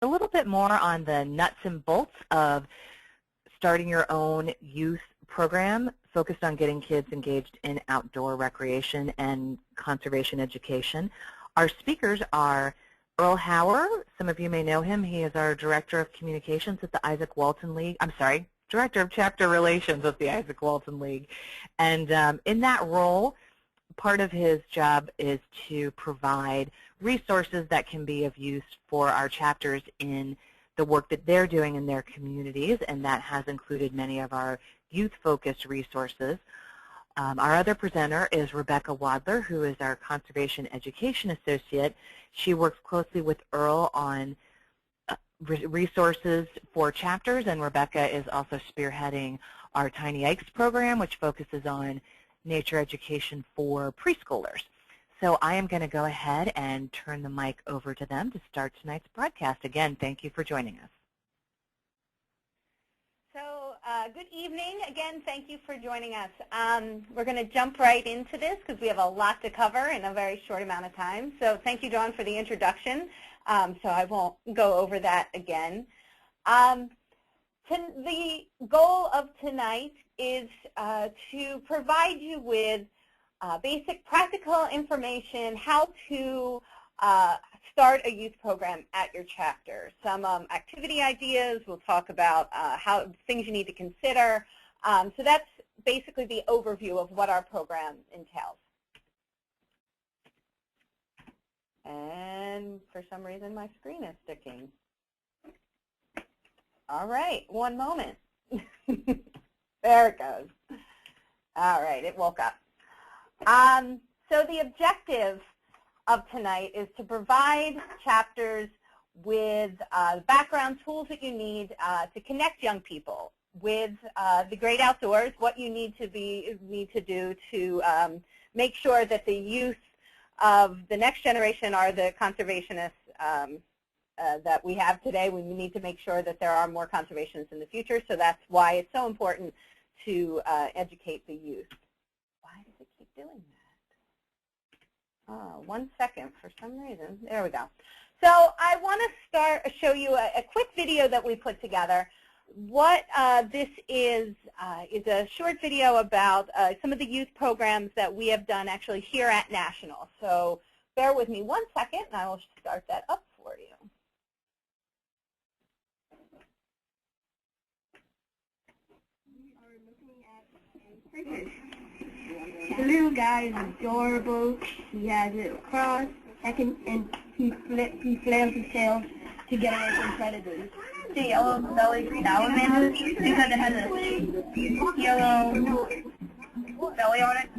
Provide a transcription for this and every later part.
a little bit more on the nuts and bolts of starting your own youth program focused on getting kids engaged in outdoor recreation and conservation education. Our speakers are Earl Hauer. Some of you may know him. He is our Director of Communications at the Izaak Walton League. I'm sorry, Director of Chapter Relations at the Izaak Walton League. And in that role, part of his job is to provide resources that can be of use for our chapters in the work that they're doing in their communities, and that has included many of our youth-focused resources. Our other presenter is Rebecca Wadler, who is our Conservation Education Associate. She works closely with Earl on resources for chapters, and Rebecca is also spearheading our Tiny Ikes program, which focuses on nature education for preschoolers. So I am going to go ahead and turn the mic over to them to start tonight's broadcast. Again, thank you for joining us. So good evening. Again, thank you for joining us. We're going to jump right into this because we have a lot to cover in a very short amount of time. So thank you, Dawn, for the introduction. So I won't go over that again. The goal of tonight is to provide you with basic practical information, how to start a youth program at your chapter. Some activity ideas. We'll talk about how things you need to consider. So that's basically the overview of what our program entails. And for some reason, my screen is sticking. All right, one moment. There it goes. All right, it woke up. So the objective of tonight is to provide chapters with background tools that you need to connect young people with the great outdoors, what you need to do to make sure that the youth of the next generation are the conservationists that we have today. We need to make sure that there are more conservationists in the future, so that's why it's so important to educate the youth. Why does it keep doing that? Oh, 1 second for some reason. There we go. So I want to show you a quick video that we put together. What this is a short video about some of the youth programs that we have done actually here at National. So bear with me 1 second, and I will start that up for you. We are looking at a cricket. The little guy is adorable. He has a little cross, and he flails his tail to get away from predators. The yellow belly salamander because it has a yellow belly on it.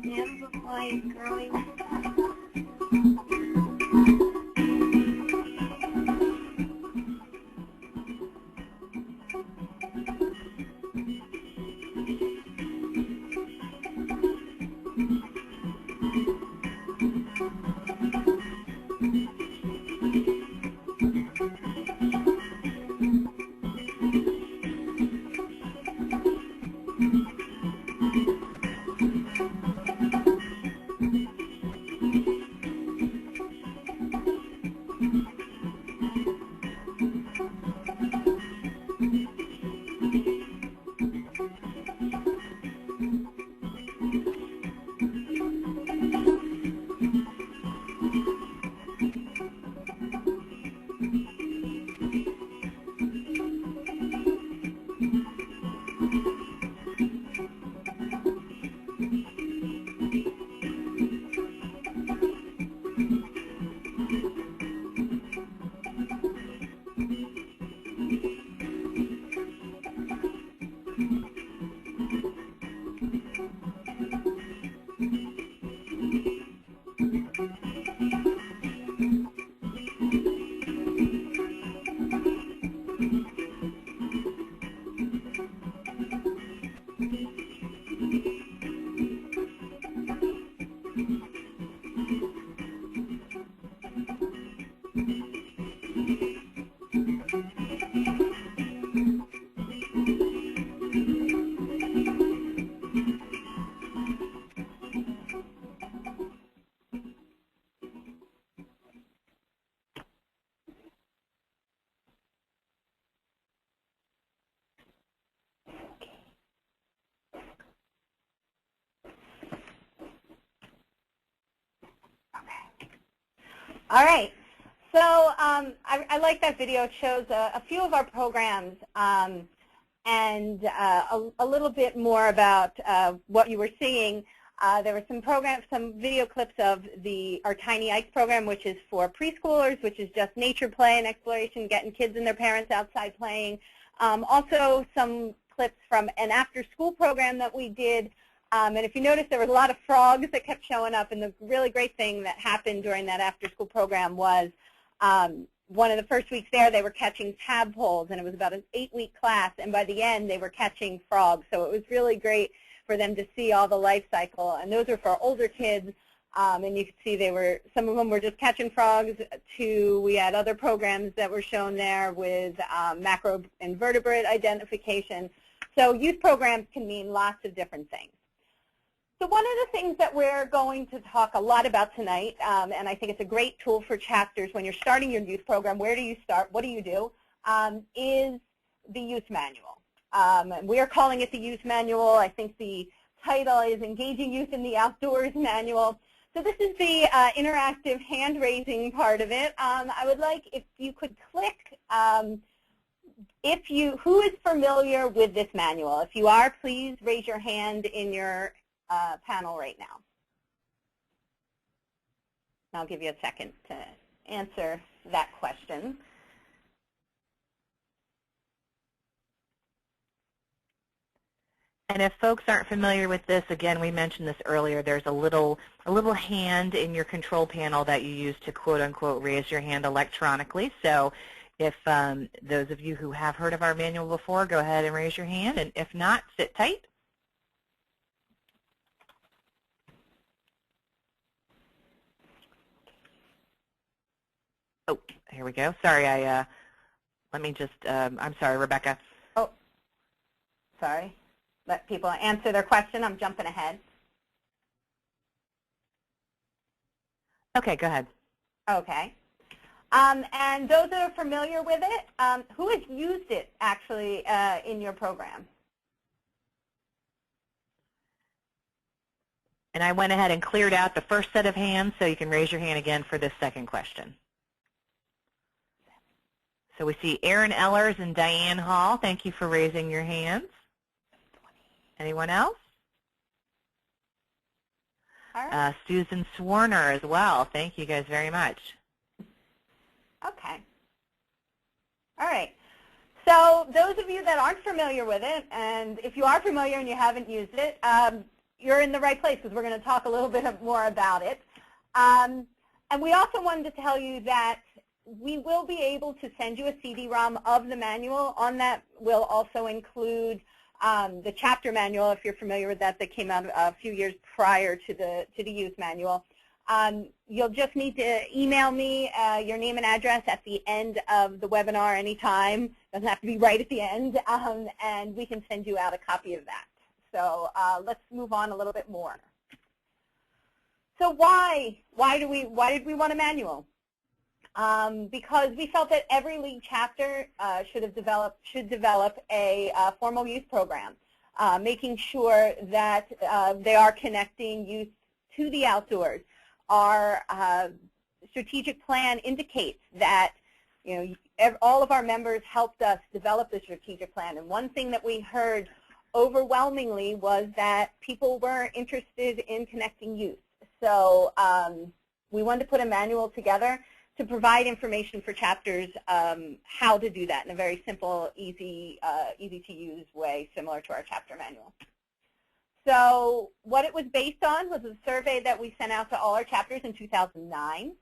The amplify is growing. All right. So I like that video. It shows a few of our programs and a little bit more about what you were seeing. There were some video clips of our Tiny Ice program, which is for preschoolers, which is just nature play and exploration, getting kids and their parents outside playing. Also some clips from an after-school program that we did. And if you notice, there was a lot of frogs that kept showing up. And the really great thing that happened during that after-school program was one of the first weeks there, they were catching tadpoles, and it was about an 8-week class. And by the end, they were catching frogs. So it was really great for them to see all the life cycle. And those are for older kids. And you can see some of them were just catching frogs. We had other programs that were shown there with macroinvertebrate identification. So youth programs can mean lots of different things. So one of the things that we're going to talk a lot about tonight, and I think it's a great tool for chapters when you're starting your youth program, where do you start, what do you do, is the youth manual. We are calling it the youth manual. I think the title is Engaging Youth in the Outdoors Manual. So this is the interactive hand-raising part of it. I would like if you could click who is familiar with this manual. If you are, please raise your hand in your panel right now. I'll give you a second to answer that question. And if folks aren't familiar with this, again, we mentioned this earlier, there's a little hand in your control panel that you use to quote-unquote raise your hand electronically. So if those of you who have heard of our manual before, go ahead and raise your hand, and if not, sit tight. Oh, here we go. Sorry, let me just, I'm sorry, Rebecca. Oh, sorry. Let people answer their question. I'm jumping ahead. Okay, go ahead. Okay. And those that are familiar with it, who has used it actually in your program? And I went ahead and cleared out the first set of hands, so you can raise your hand again for this second question. So we see Aaron Ellers and Diane Hall. Thank you for raising your hands. Anyone else? All right. Susan Swarner as well. Thank you guys very much. Okay. All right. So those of you that aren't familiar with it, and if you are familiar and you haven't used it, you're in the right place because we're going to talk a little bit more about it. And we also wanted to tell you that we will be able to send you a CD-ROM of the manual. On that will also include the chapter manual, if you're familiar with that came out a few years prior to the youth manual. You'll just need to email me your name and address at the end of the webinar anytime. Doesn't have to be right at the end, and we can send you out a copy of that. So let's move on a little bit more. So why did we want a manual? Because we felt that every league chapter should develop a formal youth program, making sure that they are connecting youth to the outdoors. Our strategic plan indicates that all of our members helped us develop the strategic plan, and one thing that we heard overwhelmingly was that people were interested in connecting youth. So we wanted to put a manual together to provide information for chapters how to do that in a very simple, easy to use way, similar to our chapter manual. So what it was based on was a survey that we sent out to all our chapters in 2009.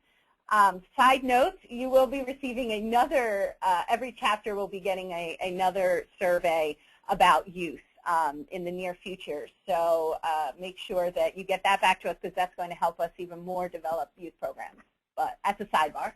Side note, you will be receiving another, every chapter will be getting another survey about youth in the near future. So make sure that you get that back to us because that's going to help us even more develop youth programs. But as a sidebar.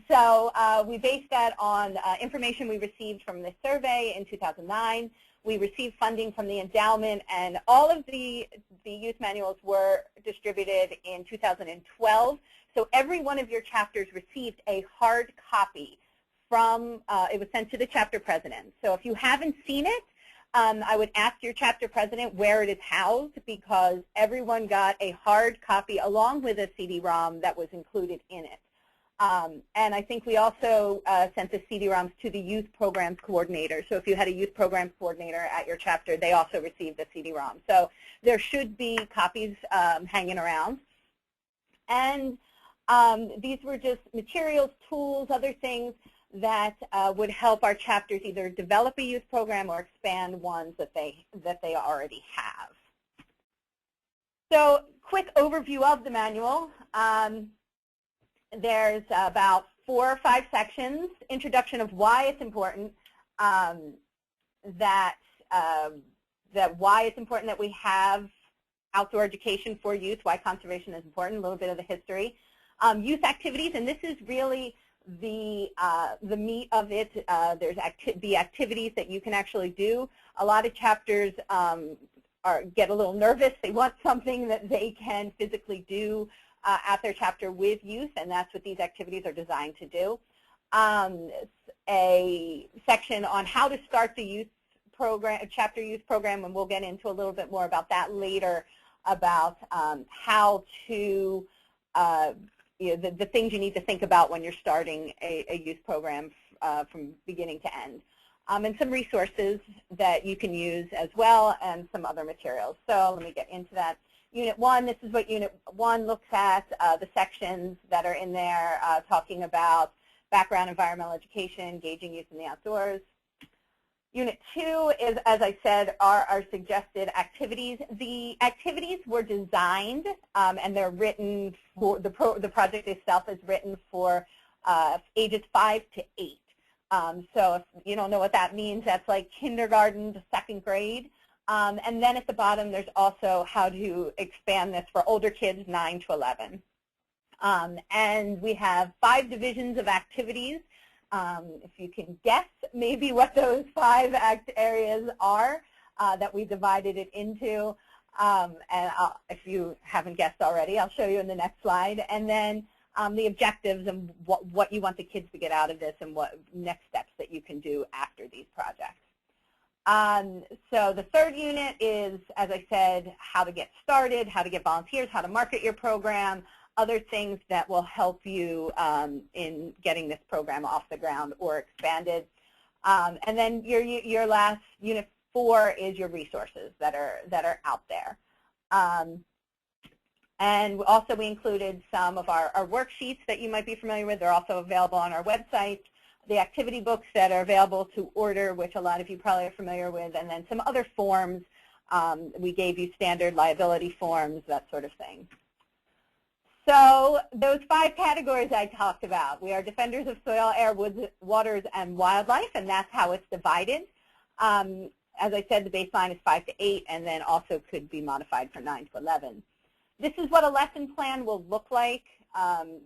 So we based that on information we received from the survey in 2009. We received funding from the endowment, and all of the youth manuals were distributed in 2012. So every one of your chapters received a hard copy from, it was sent to the chapter president. So if you haven't seen it, I would ask your chapter president where it is housed, because everyone got a hard copy along with a CD-ROM that was included in it. And I think we also sent the CD-ROMs to the youth programs coordinator. So if you had a youth programs coordinator at your chapter, they also received the CD-ROM. So there should be copies hanging around. And these were just materials, tools, other things that would help our chapters either develop a youth program or expand ones that they already have. So quick overview of the manual. There's about 4 or 5 sections. Introduction of why it's important, that why it's important that we have outdoor education for youth, why conservation is important, a little bit of the history. Youth activities, and this is really the meat of it. There's the activities that you can actually do. A lot of chapters get a little nervous. They want something that they can physically do at their chapter with youth, and that's what these activities are designed to do. A section on how to start the youth program, chapter youth program, and we'll get into a little bit more about that later, about how to, the things you need to think about when you're starting a youth program from beginning to end. And some resources that you can use as well, and some other materials. So let me get into that. Unit 1, this is what Unit 1 looks at, the sections that are in there talking about background environmental education, engaging youth in the outdoors. Unit 2 is, as I said, are our suggested activities. The activities were designed and they're written for, the project itself is written for ages 5 to 8. So if you don't know what that means, that's like kindergarten to 2nd grade. And then at the bottom, there's also how to expand this for older kids, 9 to 11. And we have 5 divisions of activities. If you can guess maybe what those 5 areas are that we divided it into. And if you haven't guessed already, I'll show you in the next slide. And then the objectives and what you want the kids to get out of this, and what next steps that you can do after these projects. So the 3rd unit is, as I said, how to get started, how to get volunteers, how to market your program, other things that will help you in getting this program off the ground or expanded. And then your last, Unit 4, is your resources that are out there. And also we included some of our worksheets that you might be familiar with. They're also available on our website. The activity books that are available to order, which a lot of you probably are familiar with, and then some other forms. We gave you standard liability forms, that sort of thing. So those 5 categories I talked about, we are defenders of soil, air, woods, waters, and wildlife, and that's how it's divided. As I said, the baseline is 5 to 8, and then also could be modified for 9 to 11. This is what a lesson plan will look like.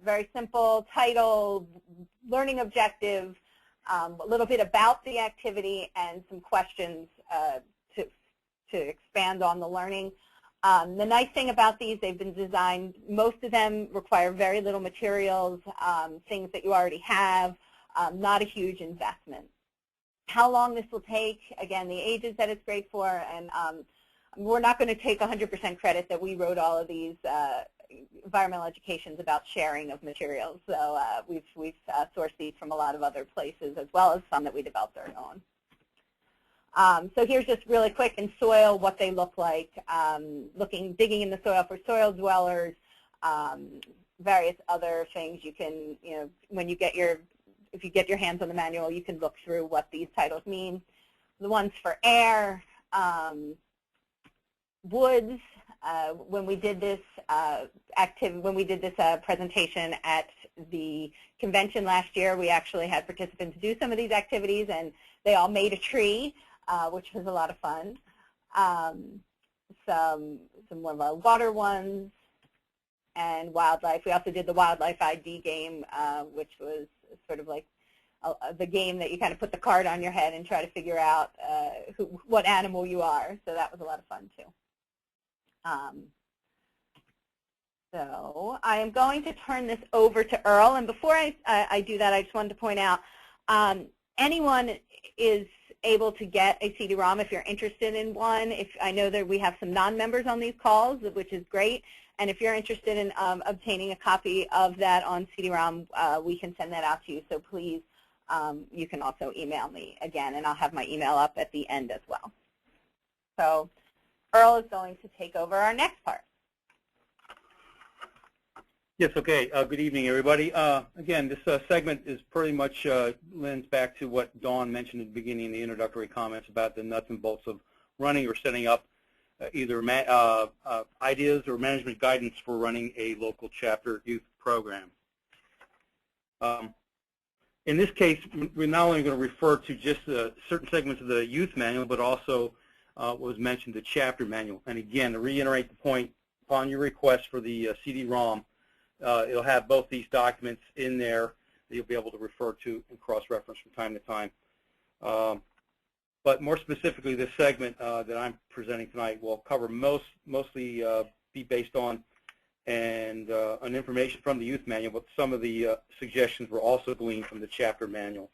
Very simple title, learning objective, a little bit about the activity, and some questions to expand on the learning. The nice thing about these, they've been designed, most of them require very little materials, things that you already have, not a huge investment. How long this will take, again, the ages that it's great for, and we're not going to take 100% credit that we wrote all of these environmental educations about sharing of materials. So we've sourced these from a lot of other places, as well as some that we developed our own. So here's just really quick in soil what they look like, digging in the soil for soil dwellers, various other things you can, when you get if you get your hands on the manual, you can look through what these titles mean. The ones for air, woods. When we did this presentation at the convention last year, we actually had participants do some of these activities, and they all made a tree, which was a lot of fun. Some more of our water ones, and wildlife. We also did the wildlife ID game, which was sort of like the game that you kind of put the card on your head and try to figure out what animal you are. So that was a lot of fun too. So I am going to turn this over to Earl, and before I do that, I just wanted to point out, anyone is able to get a CD-ROM if you're interested in one. I know that we have some non-members on these calls, which is great, And if you're interested in obtaining a copy of that on CD-ROM, we can send that out to you. So please, you can also email me again, and I'll have my email up at the end as well. So Earl is going to take over our next part. Yes, okay. Good evening, everybody. Again, this segment is pretty much lends back to what Dawn mentioned at the beginning in the introductory comments about the nuts and bolts of running or setting up either ideas or management guidance for running a local chapter youth program. In this case, we're not only going to refer to just certain segments of the youth manual, but also what was mentioned, the chapter manual. And again, to reiterate the point, upon your request for the CD-ROM, it'll have both these documents in there that you'll be able to refer to and cross-reference from time to time. But more specifically, this segment that I'm presenting tonight will cover mostly be based on an information from the youth manual, but some of the suggestions were also gleaned from the chapter manual.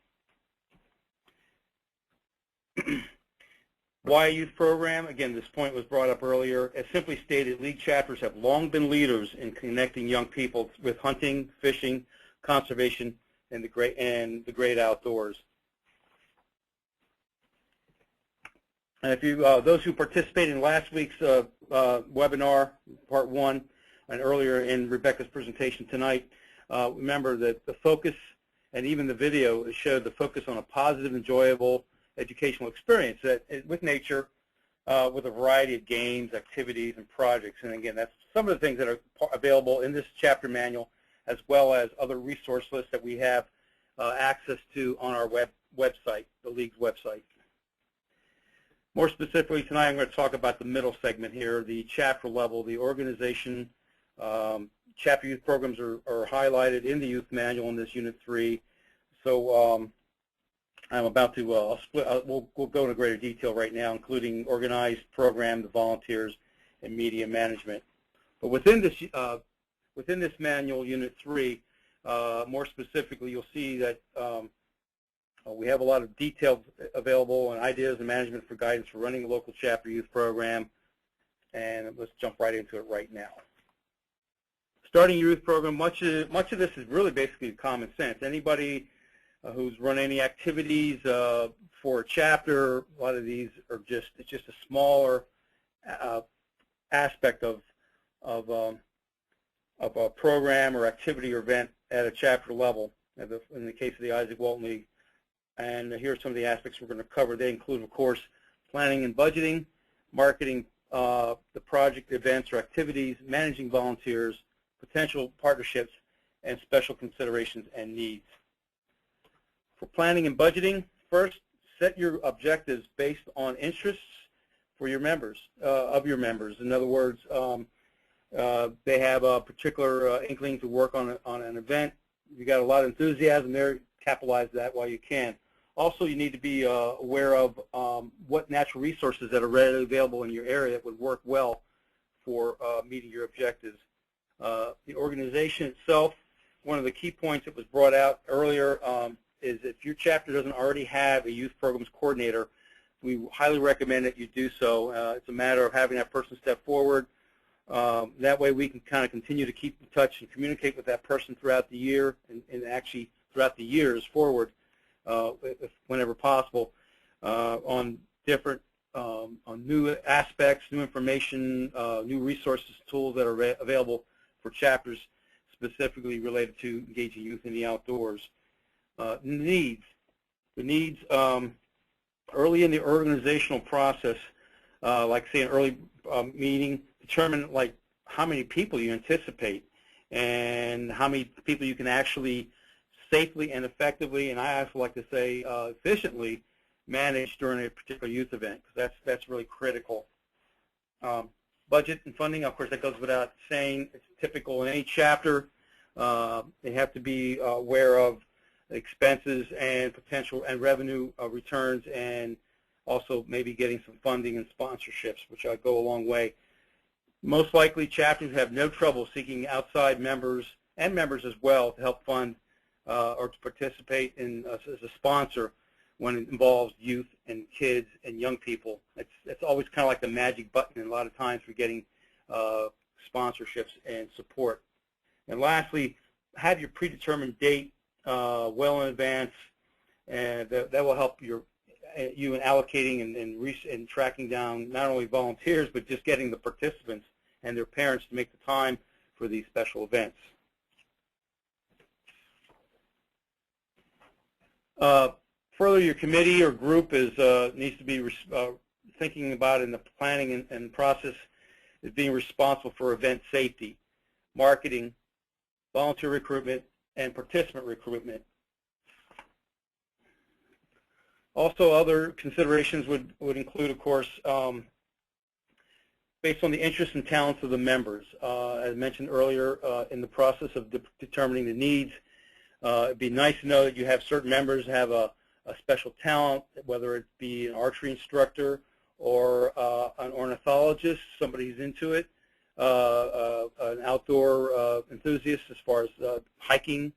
Why a youth program? Again, this point was brought up earlier. As simply stated, league chapters have long been leaders in connecting young people with hunting, fishing, conservation, and the great outdoors. And if you, those who participated in last week's webinar, part 1, and earlier in Rebecca's presentation tonight, remember that the focus, and even the video, showed the focus on a positive, enjoyable educational experience that with nature, with a variety of games, activities, and projects. And again, that's some of the things that are available in this chapter manual, as well as other resource lists that we have access to on our website, the League's website. More specifically, tonight I'm going to talk about the middle segment here, the chapter level, the organization. Chapter youth programs are highlighted in the youth manual in this Unit 3. So I'm about to, we'll go into greater detail right now, including organized program, the volunteers, and media management. But within this manual, Unit 3, more specifically, you'll see that we have a lot of details available and ideas and management for guidance for running a local chapter youth program. And let's jump right into it right now. Starting your youth program, much of this is really basically common sense. Anybody who's run any activities for a chapter, a lot of these are it's just a smaller aspect of a program or activity or event at a chapter level. In the case of the Izaak Walton League, and here are some of the aspects we're going to cover. They include, of course, planning and budgeting, marketing the project, events, or activities, managing volunteers, potential partnerships, and special considerations and needs. For planning and budgeting, first, set your objectives based on interests for your members, In other words, they have a particular inkling to work on an event. You got a lot of enthusiasm there, capitalize that while you can. Also, you need to be aware of what natural resources that are readily available in your area that would work well for meeting your objectives. The organization itself, one of the key points that was brought out earlier is if your chapter doesn't already have a youth programs coordinator, we highly recommend that you do so. It's a matter of having that person step forward. That way we can kind of continue to keep in touch and communicate with that person throughout the year and actually throughout the years forward, whenever possible, on different, on new aspects, new information, new resources, tools that are available for chapters specifically related to engaging youth in the outdoors. Needs. The needs early in the organizational process, like say an early meeting, determine like how many people you anticipate and how many people you can actually safely and effectively, and I also like to say efficiently, manage during a particular youth event, because that's really critical. Budget and funding, of course, that goes without saying. It's typical in any chapter. They have to be aware of expenses and potential and revenue returns, and also maybe getting some funding and sponsorships, which go a long way. Most likely, chapters have no trouble seeking outside members and members as well to help fund or to participate in as a sponsor when it involves youth and kids and young people. It's always kind of like the magic button, and a lot of times for getting sponsorships and support. And lastly, have your predetermined date well in advance, and that will help you in allocating and tracking down not only volunteers, but just getting the participants and their parents to make the time for these special events. Further, your committee or group is needs to be thinking about in the planning and process is being responsible for event safety, marketing, volunteer recruitment, and participant recruitment. Also, other considerations would include, of course, based on the interests and talents of the members. As mentioned earlier, in the process of determining the needs, it'd be nice to know that you have certain members have a special talent, whether it be an archery instructor or an ornithologist, somebody who's into it, an outdoor enthusiast as far as hiking,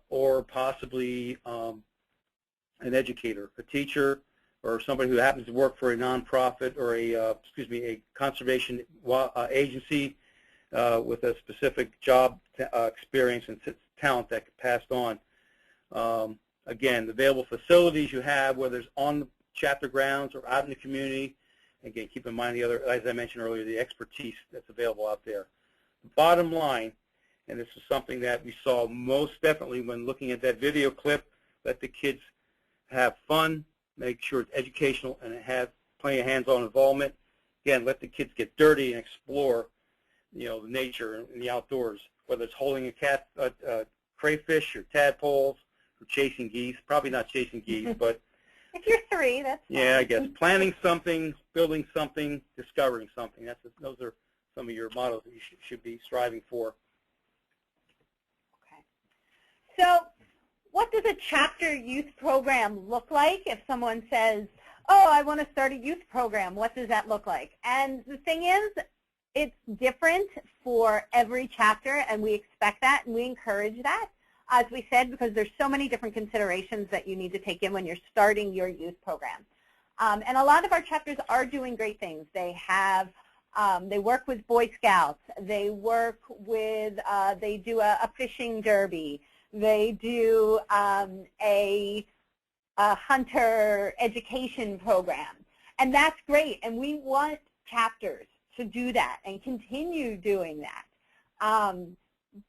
or possibly an educator, a teacher, or somebody who happens to work for a nonprofit or a conservation agency with a specific job experience and talent that can be passed on. Again, the available facilities you have, whether it's on the chapter grounds or out in the community. Again, keep in mind the other, as I mentioned earlier, the expertise that's available out there. The bottom line, and this is something that we saw most definitely when looking at that video clip, let the kids have fun, make sure it's educational, and have plenty of hands-on involvement. Again, let the kids get dirty and explore, the nature and the outdoors, whether it's holding a crayfish or tadpoles or chasing geese. Probably not chasing geese, but if you're 3, that's fine. Yeah, I guess planning something, building something, discovering something. Those are some of your mottos that you should be striving for. Okay. So what does a chapter youth program look like? If someone says, oh, I want to start a youth program, what does that look like? And the thing is, it's different for every chapter, and we expect that, and we encourage that, as we said, because there's so many different considerations that you need to take in when you're starting your youth program. And a lot of our chapters are doing great things. They have, they work with Boy Scouts. They work with, they do a fishing derby. They do a hunter education program. And that's great. And we want chapters to do that and continue doing that.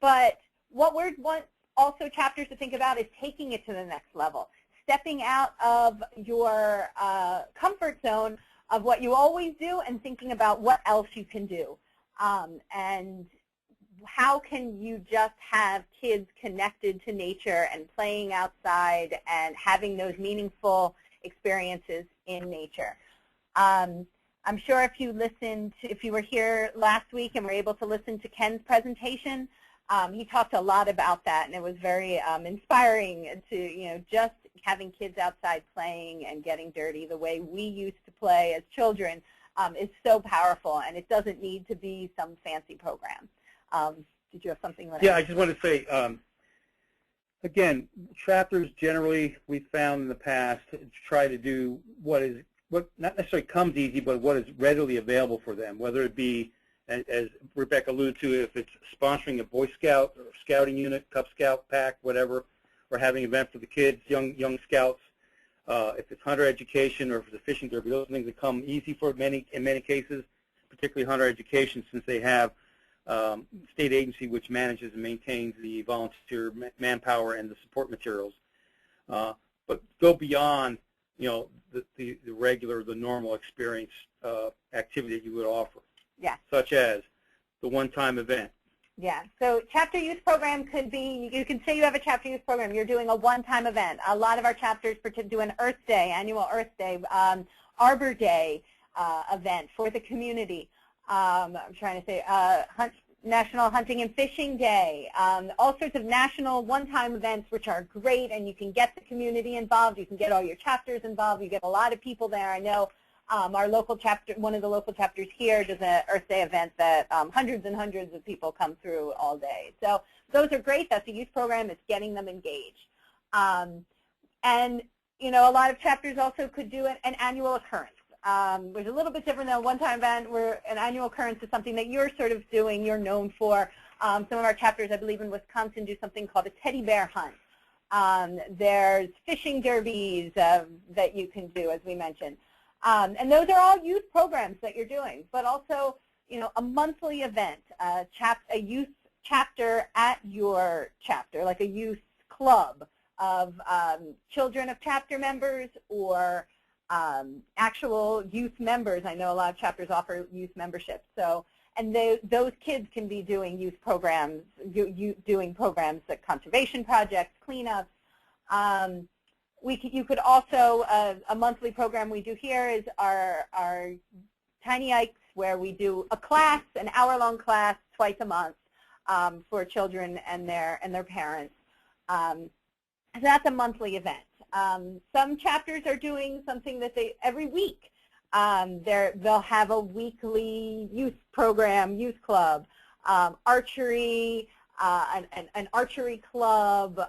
But what we want also chapters to think about is taking it to the next level, stepping out of your comfort zone of what you always do and thinking about what else you can do. And how can you just have kids connected to nature and playing outside and having those meaningful experiences in nature. I'm sure if you were here last week and were able to listen to Ken's presentation, he talked a lot about that, and it was very inspiring to, just having kids outside playing and getting dirty the way we used to play as children is so powerful, and it doesn't need to be some fancy program. Did you have something? Yeah, I just want to say, again, chapters generally we found in the past try to do what not necessarily comes easy, but what is readily available for them, whether it be, as Rebecca alluded to, if it's sponsoring a Boy Scout or scouting unit, Cub Scout pack, whatever, or having an event for the kids, young scouts, if it's hunter education or if it's a fishing derby, those things that come easy for in many cases, particularly hunter education, since they have state agency which manages and maintains the volunteer manpower and the support materials. But go beyond, the regular, the normal experience activity that you would offer. Yeah. Such as the one-time event. Yeah. So chapter youth program could be, you can say you have a chapter youth program. You're doing a one-time event. A lot of our chapters do an Earth Day, annual Earth Day, Arbor Day event for the community. I'm trying to say National Hunting and Fishing Day, all sorts of national one-time events which are great, and you can get the community involved. You can get all your chapters involved. You get a lot of people there. I know our local chapter, one of the local chapters here, does an Earth Day event that hundreds and hundreds of people come through all day. So those are great. That's a youth program. It's getting them engaged. And, a lot of chapters also could do an annual occurrence. which is a little bit different than a one-time event, where an annual occurrence is something that you're sort of doing, you're known for. Some of our chapters, I believe in Wisconsin, do something called a teddy bear hunt. There's fishing derbies that you can do, as we mentioned. And those are all youth programs that you're doing, but also, you know, a monthly event, a youth chapter at your chapter, like a youth club of children of chapter members or actual youth members. I know a lot of chapters offer youth memberships. So, and those kids can be doing youth programs, doing programs like conservation projects, cleanups. You could also, a monthly program we do here is our Tiny Ikes, where we do a class, an hour-long class twice a month for children and their parents. So that's a monthly event. Some chapters are doing something that every week. They'll have a weekly youth program, youth club, archery, an archery club,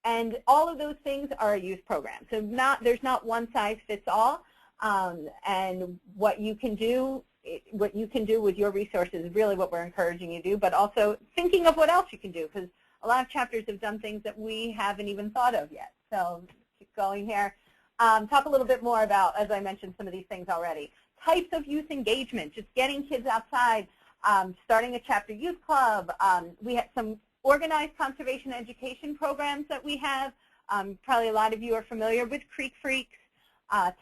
and all of those things are a youth program. So there's not one size fits all. And what you can do with your resources is really what we're encouraging you to do, but also thinking of what else you can do, because a lot of chapters have done things that we haven't even thought of yet. So keep going here. Talk a little bit more about, as I mentioned, some of these things already. Types of youth engagement, just getting kids outside, starting a chapter youth club. We have some organized conservation education programs that we have. Probably a lot of you are familiar with Creek Freaks.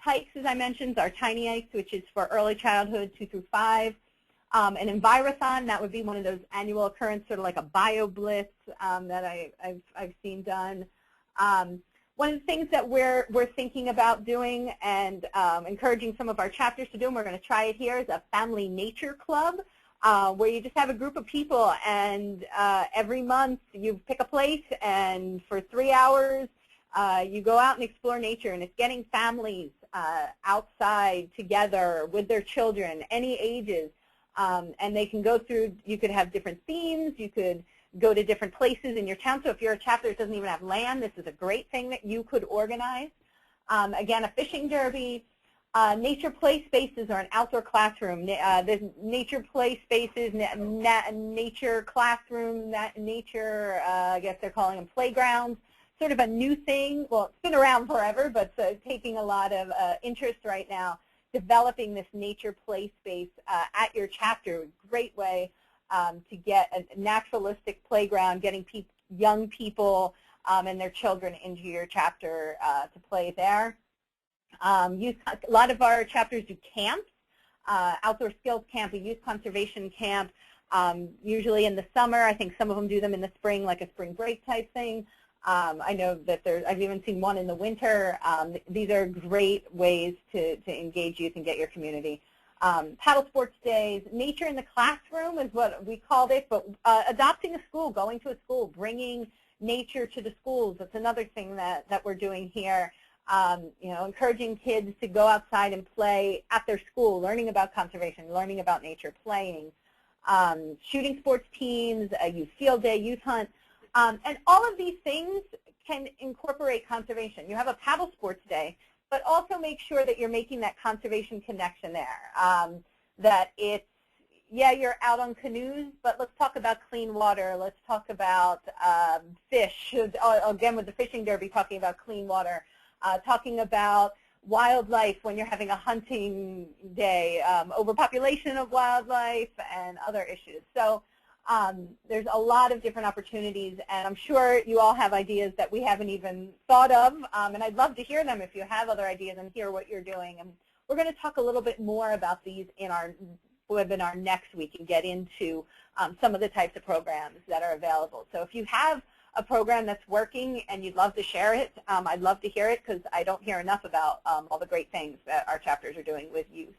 Tykes, as I mentioned, are Tiny Ikes, which is for early childhood 2 through 5. An Envirothon, that would be one of those annual occurrences, sort of like a bio blitz that I've seen done. One of the things that we're thinking about doing and encouraging some of our chapters to do, and we're going to try it here, is a family nature club, where you just have a group of people, and every month you pick a place, and for 3 hours you go out and explore nature, and it's getting families outside together with their children, any ages, and they can go through, you could have different themes, you could go to different places in your town. So if you're a chapter that doesn't even have land, this is a great thing that you could organize. Again, a fishing derby. Nature play spaces or an outdoor classroom. There's nature play spaces, nature classroom, nature, I guess they're calling them playgrounds. Sort of a new thing. Well, it's been around forever, but taking a lot of interest right now. Developing this nature play space at your chapter, great way to get a naturalistic playground, getting young people and their children into your chapter to play there. A lot of our chapters do camps, outdoor skills camp, a youth conservation camp, usually in the summer. I think some of them do them in the spring, like a spring break type thing. I know that I've even seen one in the winter. These are great ways to engage youth and get your community. Paddle sports days, nature in the classroom is what we called it, but adopting a school, going to a school, bringing nature to the schools, that's another thing that we're doing here. You know, encouraging kids to go outside and play at their school, learning about conservation, learning about nature, playing. Shooting sports teams, a youth field day, youth hunt. And all of these things can incorporate conservation. You have a paddle sports day, but also make sure that you're making that conservation connection there. That it's, yeah, you're out on canoes, but let's talk about clean water. Let's talk about fish. Again, with the fishing derby, talking about clean water. Talking about wildlife when you're having a hunting day, overpopulation of wildlife, and other issues. So there's a lot of different opportunities, and I'm sure you all have ideas that we haven't even thought of, and I'd love to hear them if you have other ideas and hear what you're doing. And we're going to talk a little bit more about these in our webinar next week and get into some of the types of programs that are available. So if you have a program that's working and you'd love to share it, I'd love to hear it, because I don't hear enough about all the great things that our chapters are doing with youth.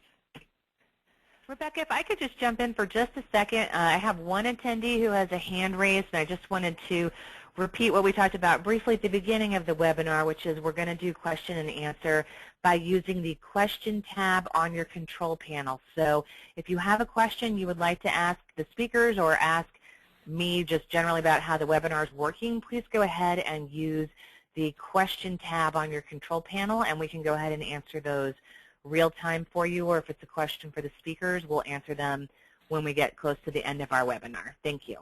Rebecca, if I could just jump in for just a second. I have one attendee who has a hand raised, and I just wanted to repeat what we talked about briefly at the beginning of the webinar, which is we're going to do question and answer by using the question tab on your control panel. So if you have a question you would like to ask the speakers or ask me just generally about how the webinar is working, please go ahead and use the question tab on your control panel, and we can go ahead and answer those real time for you, or if it's a question for the speakers, we'll answer them when we get close to the end of our webinar. Thank you.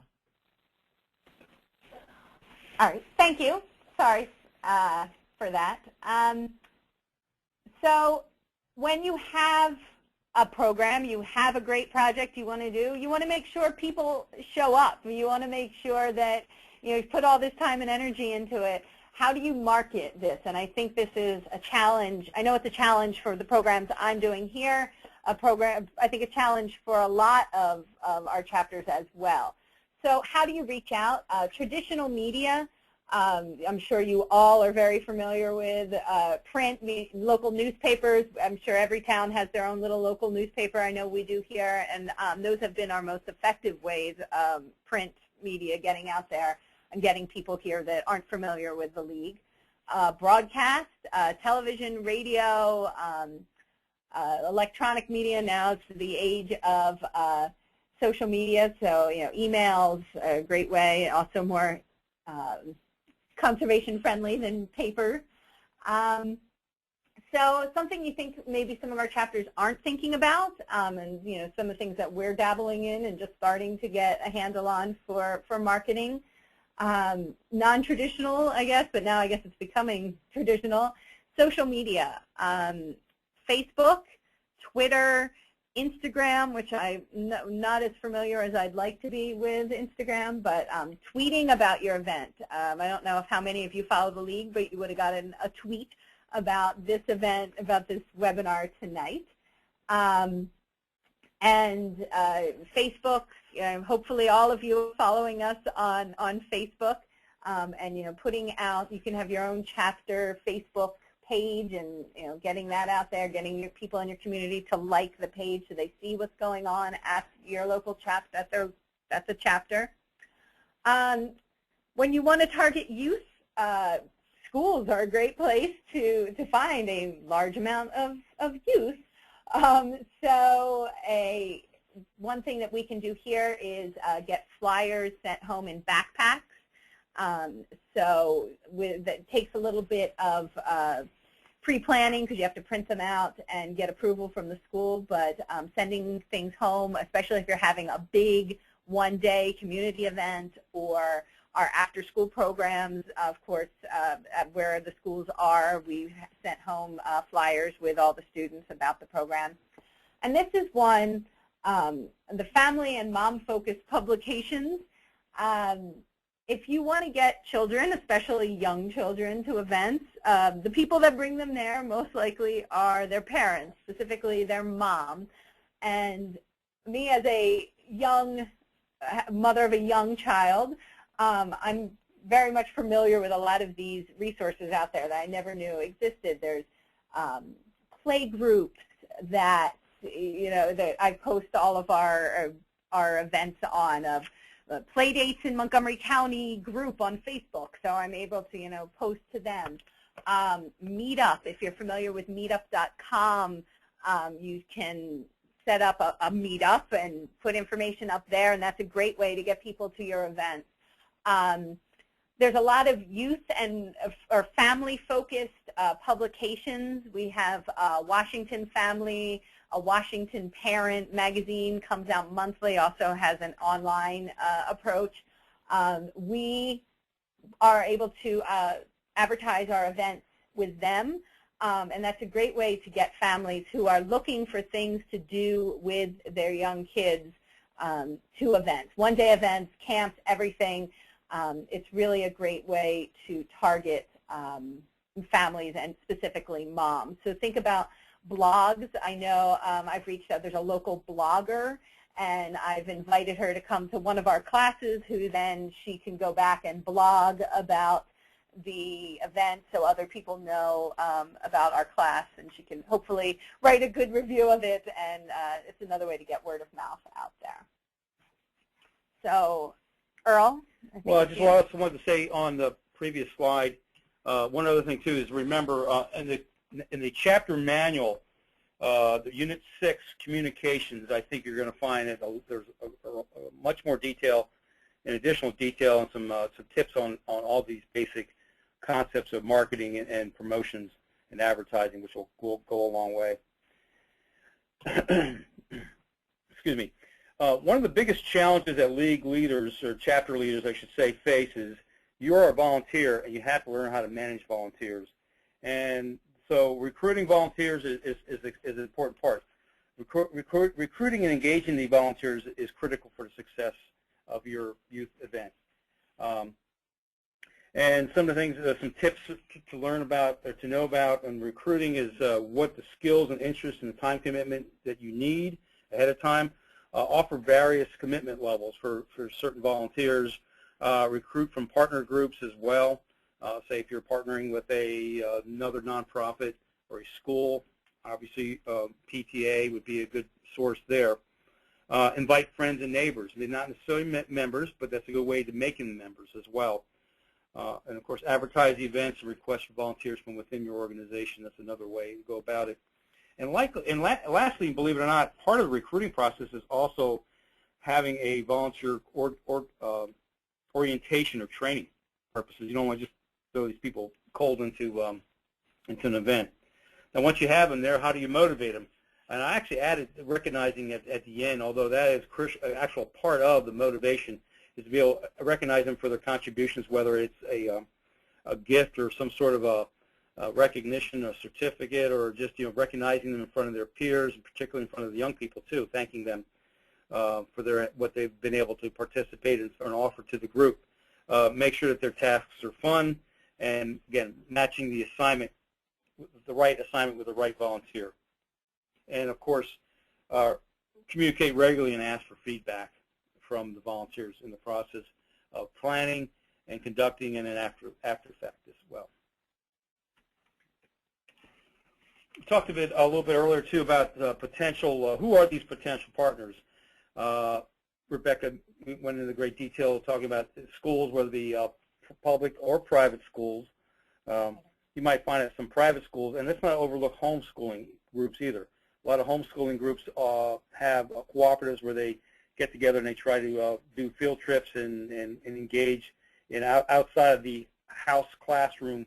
All right, thank you. Sorry for that. So when you have a program, you have a great project you want to do, you want to make sure people show up. You want to make sure that you put all this time and energy into it. How do you market this? And I think this is a challenge. I know it's a challenge for the programs I'm doing here, I think a challenge for a lot of our chapters as well. So how do you reach out? Traditional media, I'm sure you all are very familiar with print, local newspapers. I'm sure every town has their own little local newspaper. I know we do here, and those have been our most effective ways of print media getting out there and getting people here that aren't familiar with the League. Broadcast, television, radio, electronic media. Now it's the age of social media, so emails, a great way, also more conservation friendly than paper. So something you think maybe some of our chapters aren't thinking about, and some of the things that we're dabbling in and just starting to get a handle on for marketing. Non-traditional, I guess, but now I guess it's becoming traditional. Social media, Facebook, Twitter, Instagram, which I'm not as familiar as I'd like to be with Instagram, but tweeting about your event. I don't know if how many of you follow the League, but you would have gotten a tweet about this event, about this webinar tonight. And Facebook, hopefully all of you are following us on Facebook, and putting out, you can have your own chapter Facebook page, and getting that out there, getting your people in your community to like the page so they see what's going on at your local chapter. That's a chapter. When you want to target youth, schools are a great place to find a large amount of youth. So one thing that we can do here is get flyers sent home in backpacks. So that takes a little bit of pre-planning because you have to print them out and get approval from the school, but sending things home, especially if you're having a big one-day community event or our after-school programs, of course, where the schools are, we sent home flyers with all the students about the program. And this is one, the family and mom-focused publications. If you want to get children, especially young children, to events, the people that bring them there most likely are their parents, specifically their mom. And me as a young mother of a young child, I'm very much familiar with a lot of these resources out there that I never knew existed. There's play groups that that I post all of our events on, of play dates in Montgomery County group on Facebook, so I'm able to post to them. Meetup, if you're familiar with meetup.com, you can set up a meetup and put information up there, and that's a great way to get people to your events. There's a lot of youth or family-focused publications. We have Washington Family, a Washington Parent magazine comes out monthly, also has an online approach. We are able to advertise our events with them, and that's a great way to get families who are looking for things to do with their young kids to events, one-day events, camps, everything. It's really a great way to target families and specifically moms. So think about blogs. I know I've reached out, there's a local blogger, and I've invited her to come to one of our classes, who then she can go back and blog about the event so other people know about our class, and she can hopefully write a good review of it, and it's another way to get word of mouth out there. So, Earl? Well, I just also wanted to say on the previous slide, one other thing too is remember in the chapter manual, the Unit 6 communications, I think you're going to find that there's a much more detail and additional detail and some tips on all these basic concepts of marketing and promotions and advertising, which will go a long way. excuse me. One of the biggest challenges that league leaders, or chapter leaders, I should say, face is you are a volunteer and you have to learn how to manage volunteers. And so recruiting volunteers is an important part. Recruiting and engaging the volunteers is critical for the success of your youth event. And some of the things, some tips to learn about or to know about in recruiting is what the skills and interests and the time commitment that you need ahead of time. Offer various commitment levels for certain volunteers. Recruit from partner groups as well. Say if you're partnering with another nonprofit or a school, obviously PTA would be a good source there. Invite friends and neighbors. They're not necessarily members, but that's a good way to make them members as well. And of course, advertise events and request for volunteers from within your organization. That's another way to go about it. And lastly, believe it or not, part of the recruiting process is also having a volunteer orientation or training purposes. You don't want to just throw these people cold into an event. Now, once you have them there, how do you motivate them? And I actually added recognizing at the end, although that is an actual part of the motivation, is to be able to recognize them for their contributions, whether it's a gift or some sort of a recognition, a certificate, or just recognizing them in front of their peers, and particularly in front of the young people too, thanking them for what they've been able to participate in and offer to the group. Make sure that their tasks are fun, and again, matching the assignment, the right assignment with the right volunteer. And of course, communicate regularly and ask for feedback from the volunteers in the process of planning and conducting, and an after effect as well. We talked a little bit earlier too about potential. Who are these potential partners? Rebecca went into great detail talking about schools, whether it be public or private schools. You might find that some private schools, and let's not overlook homeschooling groups either. A lot of homeschooling groups have cooperatives where they get together and they try to do field trips and engage in outside of the house classroom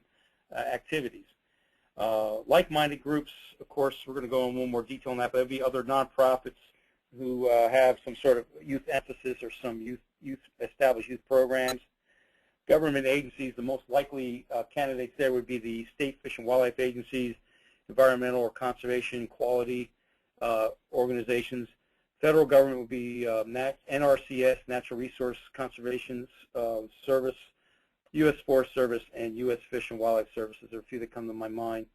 activities. Like-minded groups, of course, we're going to go in a little more detail on that, but there'll be other nonprofits who have some sort of youth emphasis or some established youth programs. Government agencies, the most likely candidates there would be the state fish and wildlife agencies, environmental or conservation quality organizations. Federal government would be NRCS, Natural Resource Conservation Service, U.S. Forest Service, and U.S. Fish and Wildlife Services. There are a few that come to my mind.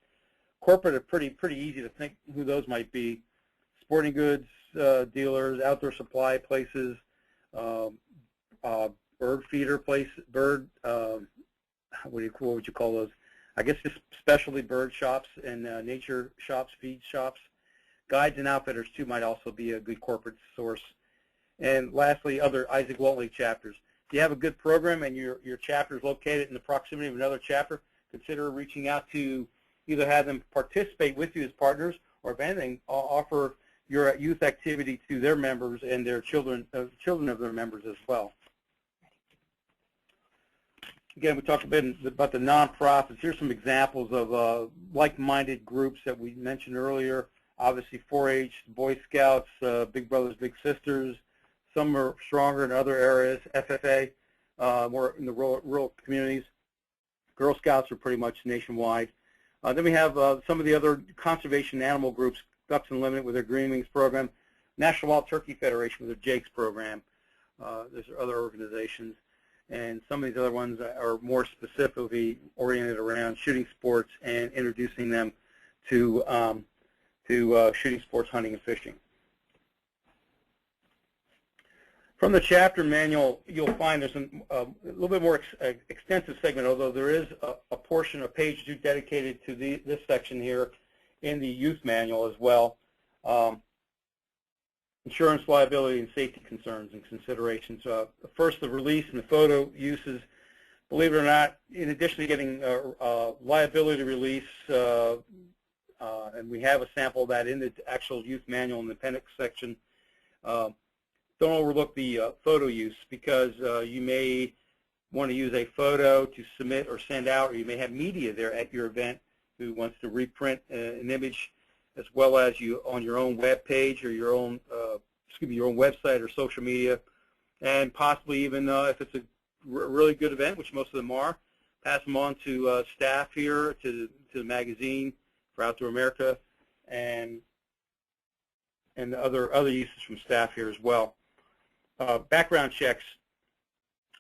Corporate are pretty easy to think who those might be. Sporting goods dealers, outdoor supply places, bird feeder places, what would you call those? I guess just specialty bird shops and nature shops, feed shops. Guides and outfitters too might also be a good corporate source. And lastly, other Izaak Walton League chapters. If you have a good program and your chapter is located in the proximity of another chapter, consider reaching out to either have them participate with you as partners, or if anything, offer your youth activity to their members and their children of their members as well. Again, we talked a bit about the nonprofits. Here's some examples of like-minded groups that we mentioned earlier. Obviously, 4-H, Boy Scouts, Big Brothers Big Sisters. Some are stronger in other areas. FFA, more in the rural communities. Girl Scouts are pretty much nationwide. Then we have some of the other conservation animal groups, Ducks Unlimited with their Green Wings program, National Wild Turkey Federation with their Jakes program. There's other organizations. And some of these other ones are more specifically oriented around shooting sports and introducing them to shooting sports, hunting, and fishing. From the chapter manual, you'll find there's a little bit more extensive segment, although there is a portion, a page dedicated to this section here in the youth manual as well. Insurance liability and safety concerns and considerations. First, the release and the photo uses. Believe it or not, in addition to getting liability release, and we have a sample of that in the actual youth manual in the appendix section, don't overlook the photo use, because you may want to use a photo to submit or send out, or you may have media there at your event who wants to reprint an image as well as you on your own web page or your own, your own website or social media, and possibly even if it's a really good event, which most of them are, pass them on to staff here, to the magazine for Outdoor America, and other uses from staff here as well. Background checks.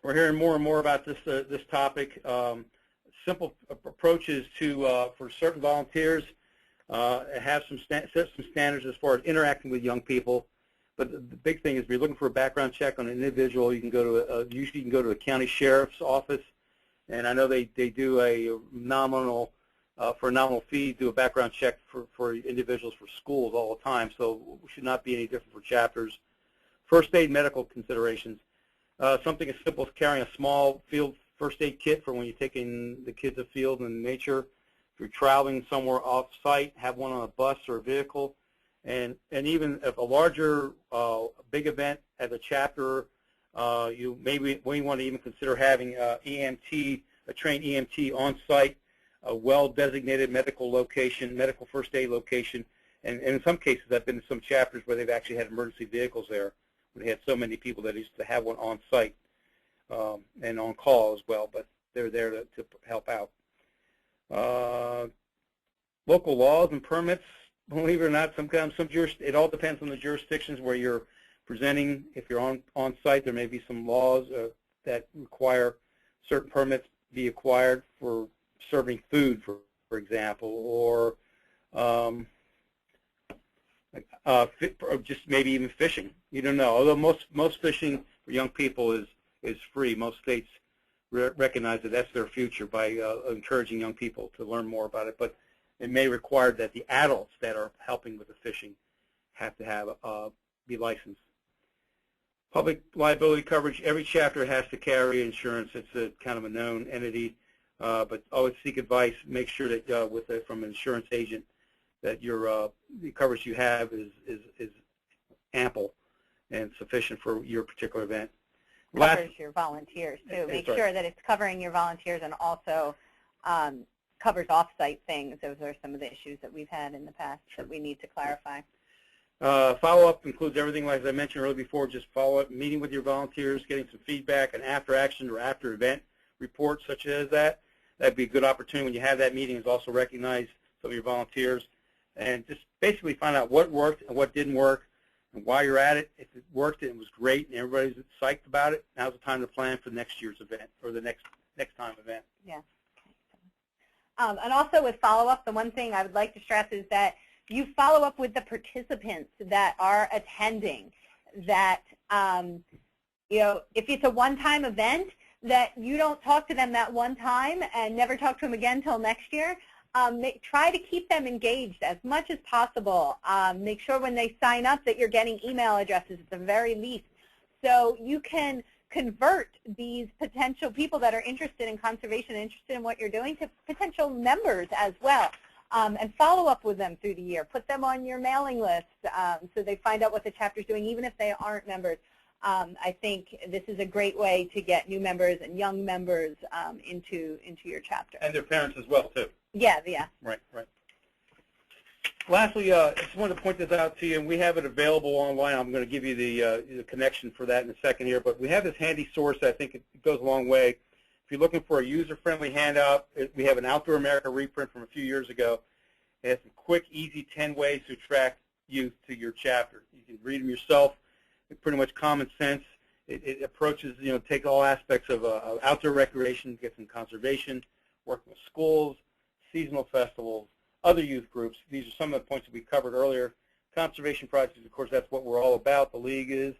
We're hearing more and more about this topic. Simple approaches to for certain volunteers have set some standards as far as interacting with young people. But the big thing is, if you're looking for a background check on an individual, you can go to usually you can go to a county sheriff's office, and I know they do a nominal for a nominal fee, do a background check for individuals for schools all the time. So it should not be any different for chapters. First aid medical considerations. Something as simple as carrying a small field first aid kit for when you're taking the kids afield in nature. If you're traveling somewhere off-site, have one on a bus or a vehicle. And even if a larger, big event at a chapter, you want to even consider having a trained EMT on site, a well-designated medical location, medical first aid location. And in some cases, I've been to some chapters where they've actually had emergency vehicles there. They had so many people that used to have one on site and on call as well, but they're there to help out. Local laws and permits, believe it or not, it all depends on the jurisdictions where you're presenting. If you're on site, there may be some laws that require certain permits be acquired for serving food, for example, or just maybe even fishing. You don't know. Although most fishing for young people is free. Most states recognize that that's their future by encouraging young people to learn more about it. But it may require that the adults that are helping with the fishing have to be licensed. Public liability coverage. Every chapter has to carry insurance. It's a kind of a known entity, but always seek advice. Make sure that from an insurance agent that the coverage you have is ample and sufficient for your particular event. Covers your volunteers too. Make sure that it's covering your volunteers and also covers off-site things. Those are some of the issues that we've had in the past that we need to clarify. Follow-up includes everything, like I mentioned earlier before, just follow-up, meeting with your volunteers, getting some feedback, an after-action or after-event report such as that. That'd be a good opportunity when you have that meeting is also recognize some of your volunteers and just basically find out what worked and what didn't work and why you're at it. If it worked and it was great and everybody's psyched about it, now's the time to plan for next year's event or the next time event. Yeah. And also with follow-up, the one thing I would like to stress is that you follow up with the participants that are attending. That if it's a one-time event, that you don't talk to them that one time and never talk to them again until next year. Try to keep them engaged as much as possible. Make sure when they sign up that you're getting email addresses at the very least, so you can convert these potential people that are interested in conservation, interested in what you're doing, to potential members as well. And follow up with them through the year. Put them on your mailing list so they find out what the chapter's doing, even if they aren't members. I think this is a great way to get new members and young members into your chapter. And their parents as well, too. Yeah. Right. Lastly, I just wanted to point this out to you, and we have it available online. I'm going to give you the connection for that in a second here, but we have this handy source. I think it goes a long way. If you're looking for a user-friendly handout, we have an Outdoor America reprint from a few years ago. It has some quick, easy 10 ways to attract youth to your chapter. You can read them yourself. It's pretty much common sense. It approaches, take all aspects of outdoor recreation, get some conservation, working with schools, seasonal festivals, other youth groups. These are some of the points that we covered earlier. Conservation projects, of course, that's what we're all about. The League is.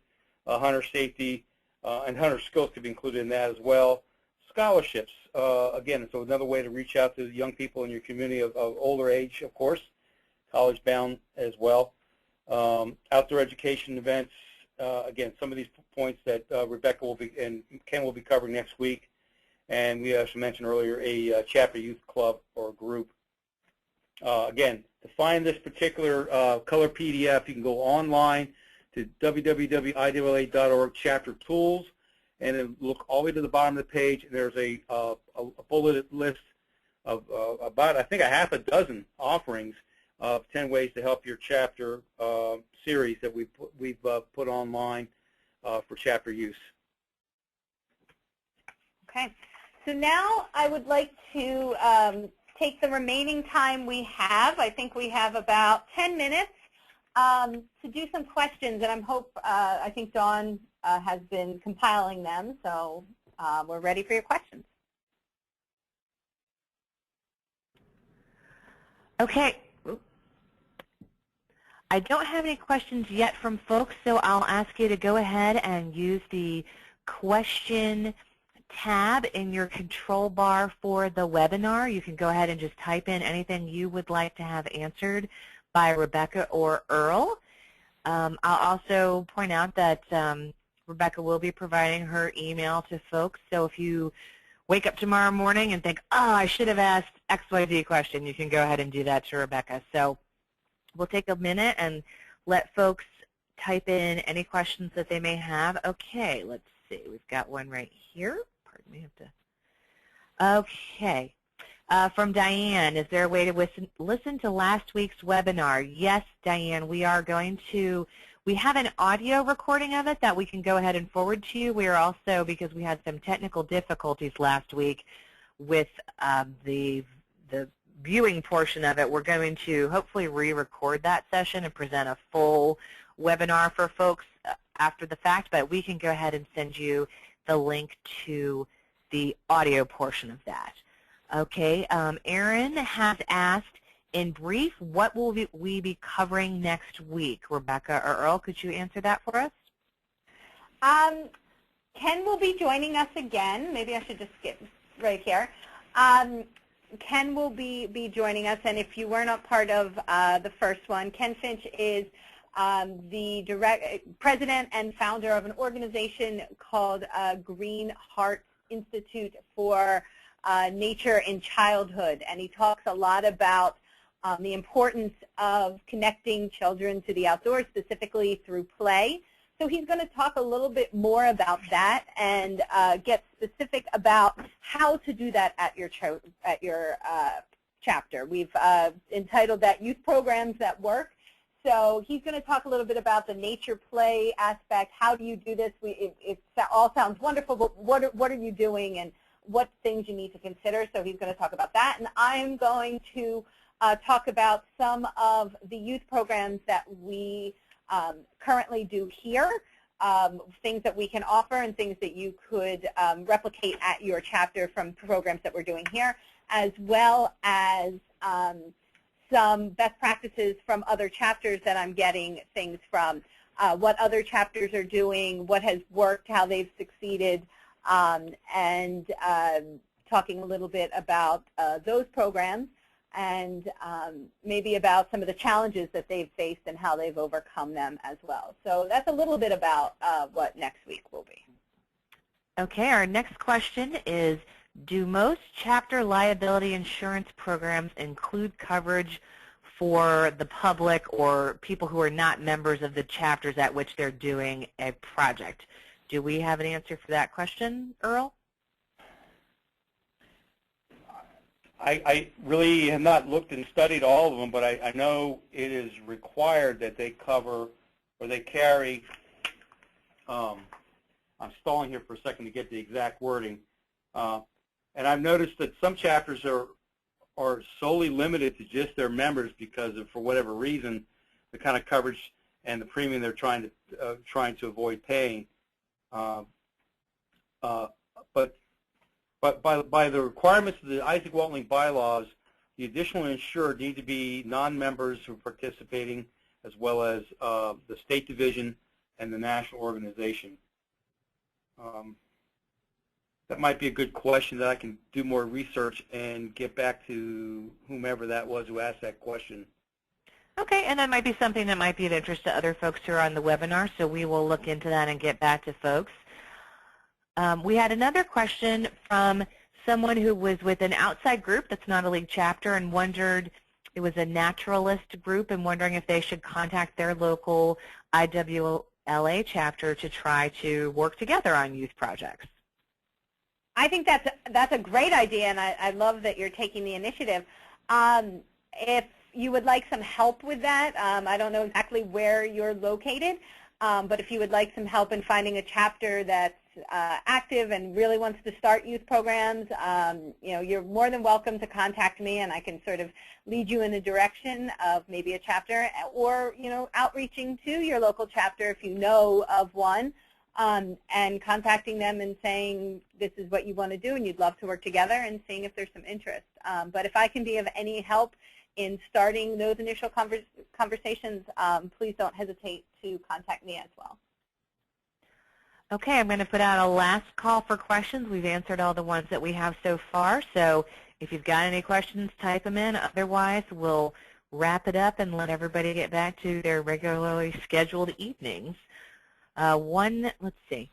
Hunter safety and hunter skills could be included in that as well. Scholarships, again, it's another way to reach out to young people in your community of older age, of course, college-bound as well. Outdoor education events, again, some of these points that Rebecca and Ken will be covering next week. And we also mentioned earlier a chapter youth club or group. Again, to find this particular color PDF, you can go online to www.iwla.org chapter tools, and then look all the way to the bottom of the page, and there's a bulleted list of about, I think, a half a dozen offerings of 10 ways to help your chapter series that we've put online for chapter use. Okay. So now I would like to take the remaining time we have. I think we have about 10 minutes to do some questions, and I think Dawn has been compiling them, so we're ready for your questions. Okay. I don't have any questions yet from folks, so I'll ask you to go ahead and use the question tab in your control bar for the webinar. You can go ahead and just type in anything you would like to have answered by Rebecca or Earl. I'll also point out that Rebecca will be providing her email to folks, so if you wake up tomorrow morning and think, oh, I should have asked XYZ question, you can go ahead and do that to Rebecca. So we'll take a minute and let folks type in any questions that they may have. Okay, let's see. We've got one right here. Pardon me. Okay. From Diane, is there a way to listen to last week's webinar? Yes, Diane, we are going to. We have an audio recording of it that we can go ahead and forward to you. We are also, because we had some technical difficulties last week with the viewing portion of it, we're going to hopefully re-record that session and present a full webinar for folks after the fact, but we can go ahead and send you the link to the audio portion of that. Okay, Erin has asked, in brief, what will we be covering next week? Rebecca or Earl, could you answer that for us? Ken will be joining us again. Maybe I should just skip right here. Ken will be joining us, and if you were not part of the first one, Ken Finch is the president and founder of an organization called Green Heart Institute for Nature in Childhood, and he talks a lot about the importance of connecting children to the outdoors, specifically through play. So he's going to talk a little bit more about that and get specific about how to do that at your chapter. We've entitled that Youth Programs That Work. So he's going to talk a little bit about the nature play aspect. How do you do this? It all sounds wonderful, but what are you doing and what things you need to consider? So he's going to talk about that. And I'm going to talk about some of the youth programs that we currently do here, things that we can offer and things that you could replicate at your chapter from programs that we're doing here, as well as some best practices from other chapters that I'm getting things from, what other chapters are doing, what has worked, how they've succeeded, and talking a little bit about those programs and maybe about some of the challenges that they've faced and how they've overcome them as well. So that's a little bit about what next week will be. Okay, our next question is, do most chapter liability insurance programs include coverage for the public or people who are not members of the chapters at which they're doing a project? Do we have an answer for that question, Earl? I really have not looked and studied all of them, but I know it is required that they cover or they carry, I'm stalling here for a second to get the exact wording, and I've noticed that some chapters are solely limited to just their members because of, for whatever reason, the kind of coverage and the premium they're trying to avoid paying. But by the requirements of the Izaak Walton League bylaws, the additional insured need to be non-members who are participating, as well as the state division and the national organization. That might be a good question that I can do more research and get back to whomever that was who asked that question. Okay, and that might be something that might be of interest to other folks who are on the webinar, so we will look into that and get back to folks. We had another question from someone who was with an outside group that's not a league chapter and wondered, it was a naturalist group, and wondering if they should contact their local IWLA chapter to try to work together on youth projects. I think that's a great idea, and I love that you're taking the initiative. If you would like some help with that, I don't know exactly where you're located, but if you would like some help in finding a chapter that's active and really wants to start youth programs, you're more than welcome to contact me, and I can sort of lead you in the direction of maybe a chapter, or outreaching to your local chapter if you know of one, and contacting them and saying this is what you want to do and you'd love to work together, and seeing if there's some interest. But if I can be of any help in starting those initial conversations, please don't hesitate to contact me as well. Okay, I'm going to put out a last call for questions. We've answered all the ones that we have so far, so if you've got any questions, type them in. Otherwise, we'll wrap it up and let everybody get back to their regularly scheduled evenings. Let's see.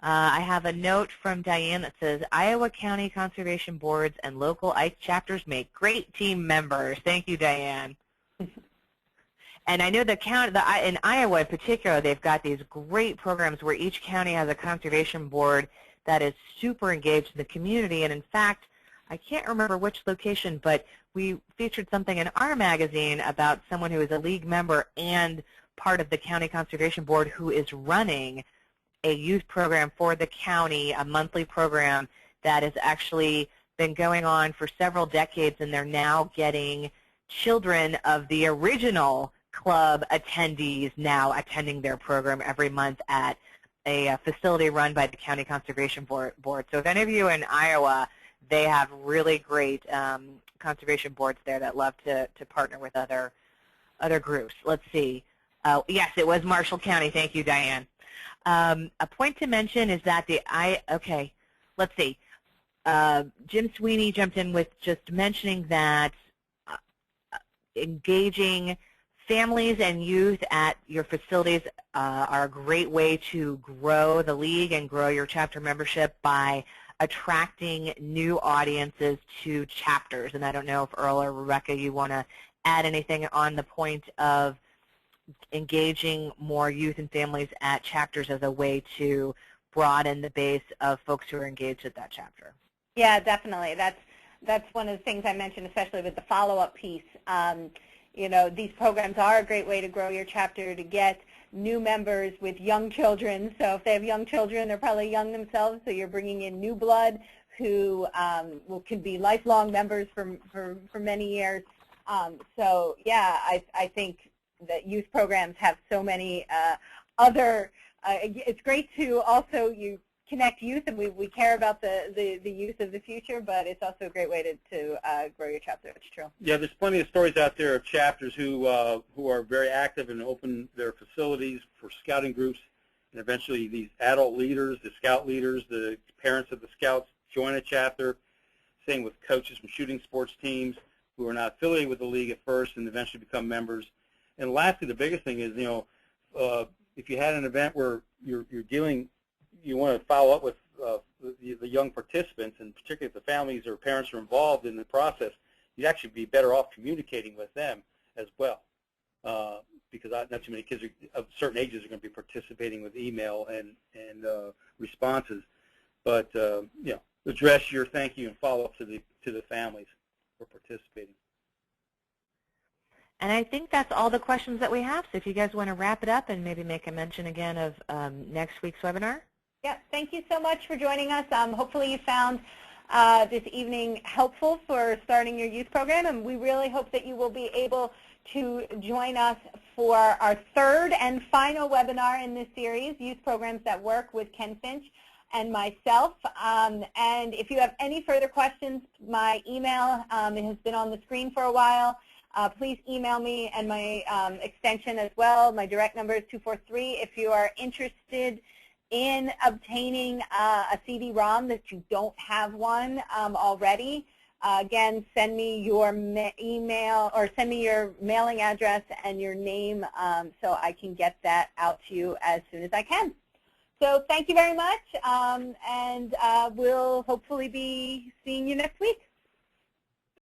I have a note from Diane that says, Iowa County Conservation Boards and local ICE chapters make great team members. Thank you, Diane. And I know the county, in Iowa in particular, they've got these great programs where each county has a conservation board that is super engaged in the community. And in fact, I can't remember which location, but we featured something in our magazine about someone who is a league member and part of the county conservation board who is running a youth program for the county, a monthly program that has actually been going on for several decades, and they're now getting children of the original club attendees now attending their program every month at a facility run by the County Conservation Board. So if any of you in Iowa, they have really great conservation boards there that love to partner with other groups. Let's see. Yes, it was Marshall County. Thank you, Diane. A point to mention is that let's see. Jim Sweeney jumped in with just mentioning that engaging families and youth at your facilities are a great way to grow the league and grow your chapter membership by attracting new audiences to chapters. And I don't know if Earl or Rebecca, you want to add anything on the point of engaging more youth and families at chapters as a way to broaden the base of folks who are engaged at that chapter. Yeah, definitely. That's one of the things I mentioned, especially with the follow-up piece. These programs are a great way to grow your chapter, to get new members with young children. So if they have young children, they're probably young themselves, so you're bringing in new blood who can be lifelong members for many years. So yeah, I think that youth programs have so many other, it's great to also connect youth, and we care about the youth of the future, but it's also a great way to grow your chapter. It's true. Yeah, there's plenty of stories out there of chapters who are very active and open their facilities for scouting groups, and eventually these adult leaders, the scout leaders, the parents of the scouts join a chapter. Same with coaches from shooting sports teams who are not affiliated with the league at first and eventually become members. And lastly, the biggest thing is, if you had an event where you want to follow up with the young participants, and particularly if the families or parents are involved in the process, you'd actually be better off communicating with them as well, because not too many kids of certain ages are going to be participating with email and responses. But address your thank you and follow up to the families for participating. And I think that's all the questions that we have. So if you guys want to wrap it up and maybe make a mention again of next week's webinar. Yeah, thank you so much for joining us. Hopefully you found this evening helpful for starting your youth program, and we really hope that you will be able to join us for our third and final webinar in this series, Youth Programs That Work, with Ken Finch and myself. And if you have any further questions, my email it has been on the screen for a while. Please email me, and my extension as well. My direct number is 243. If you are interested in obtaining a CD-ROM that you don't have one already, again, send me your email, or send me your mailing address and your name so I can get that out to you as soon as I can. So thank you very much, and we'll hopefully be seeing you next week.